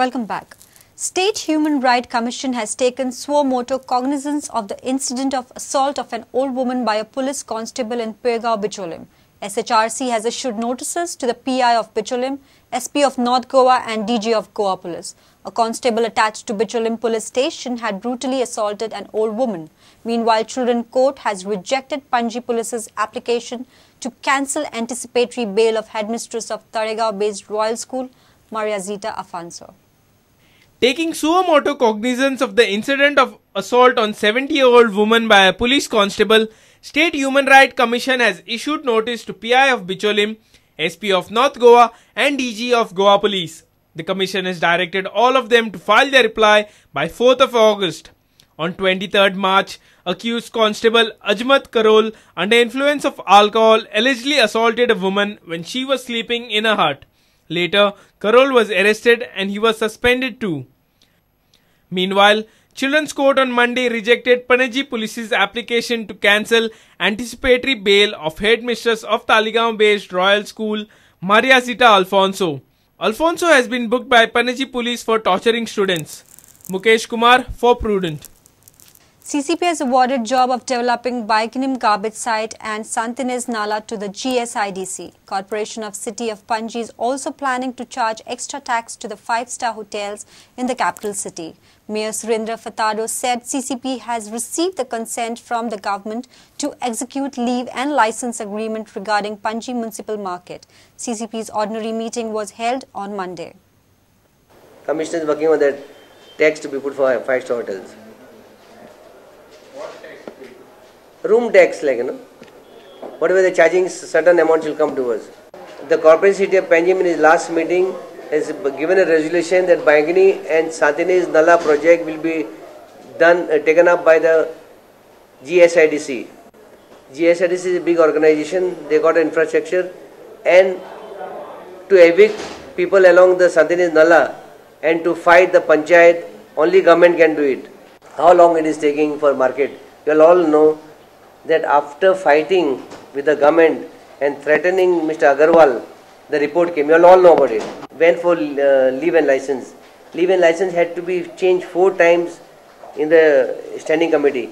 Welcome back. State Human Rights Commission has taken suo motu cognizance of the incident of assault of an old woman by a police constable in Pergaon, Bicholim. SHRC has issued notices to the PI of Bicholim, SP of North Goa and DG of Goa Police. A constable attached to Bicholim Police Station had brutally assaulted an old woman. Meanwhile, Children Court has rejected Panji Police's application to cancel anticipatory bail of headmistress of Talegaon-based Royal School, Maria Zita Afonso. Taking suo motu cognizance of the incident of assault on 70-year-old woman by a police constable, State Human Rights Commission has issued notice to PI of Bicholim, SP of North Goa and DG of Goa Police. The Commission has directed all of them to file their reply by 4th of August. On 23rd March, accused constable Ajmat Karol, under influence of alcohol, allegedly assaulted a woman when she was sleeping in a hut. Later, Karol was arrested and he was suspended too. Meanwhile, Children's Court on Monday rejected Panaji Police's application to cancel anticipatory bail of headmistress of Talegaon-based Royal School, Maria Zita Alfonso. Alfonso has been booked by Panaji Police for torturing students. Mukesh Kumar for Prudent. CCP has awarded job of developing Baikinim garbage site and Santinez Nala to the GSIDC. Corporation of City of Panji is also planning to charge extra tax to the 5-star hotels in the capital city. Mayor Surendra Fatado said CCP has received the consent from the government to execute leave and license agreement regarding Panji Municipal Market. CCP's ordinary meeting was held on Monday. Commissioner is working on that tax to be put for 5-star hotels. Room tax, whatever the charging, certain amount will come to us. The corporate city of Panji in his last meeting has given a resolution that Baingani and Santinez Nala project will be taken up by the GSIDC. GSIDC is a big organization, they got infrastructure, and to evict people along the Santinez Nala and to fight the panchayat, only government can do it. How long it is taking for market? You all know that after fighting with the government and threatening Mr. Agarwal, the report came. You all know about it. Went for leave and license. Leave and license had to be changed 4 times in the standing committee.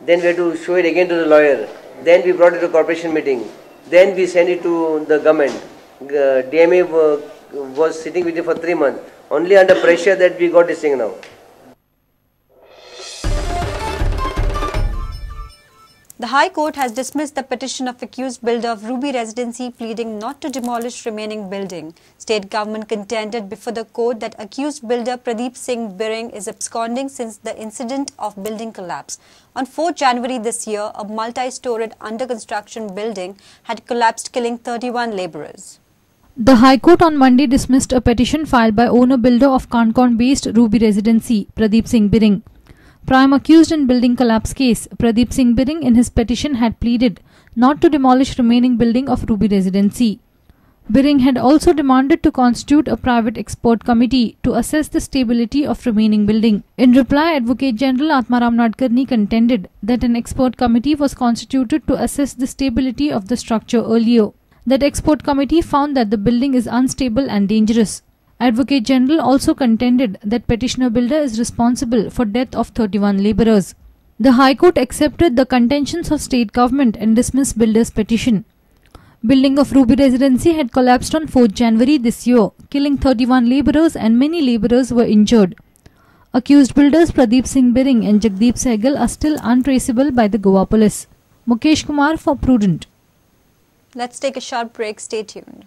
Then we had to show it again to the lawyer. Then we brought it to corporation meeting. Then we sent it to the government. DMA was sitting with it for 3 months. Only under pressure that we got this thing now. The High Court has dismissed the petition of accused builder of Ruby Residency pleading not to demolish remaining building. State government contended before the court that accused builder Pardeep Singh Birring is absconding since the incident of building collapse. On 4 January this year, a multi-storied under-construction building had collapsed, killing 31 labourers. The High Court on Monday dismissed a petition filed by owner-builder of Kankan-based Ruby Residency, Pardeep Singh Birring. Prime accused in building collapse case, Pardeep Singh Birring in his petition had pleaded not to demolish remaining building of Ruby Residency. Birring had also demanded to constitute a private expert committee to assess the stability of remaining building. In reply, Advocate General Atmaram Nadkarni contended that an expert committee was constituted to assess the stability of the structure earlier. That expert committee found that the building is unstable and dangerous. Advocate General also contended that petitioner builder is responsible for death of 31 labourers. The High Court accepted the contentions of state government and dismissed builder's petition. Building of Ruby Residency had collapsed on 4th January this year, killing 31 labourers and many labourers were injured. Accused builders Pardeep Singh Birring and Jagdeep Sehgal are still untraceable by the Goa Police. Mukesh Kumar for Prudent. Let's take a short break. Stay tuned.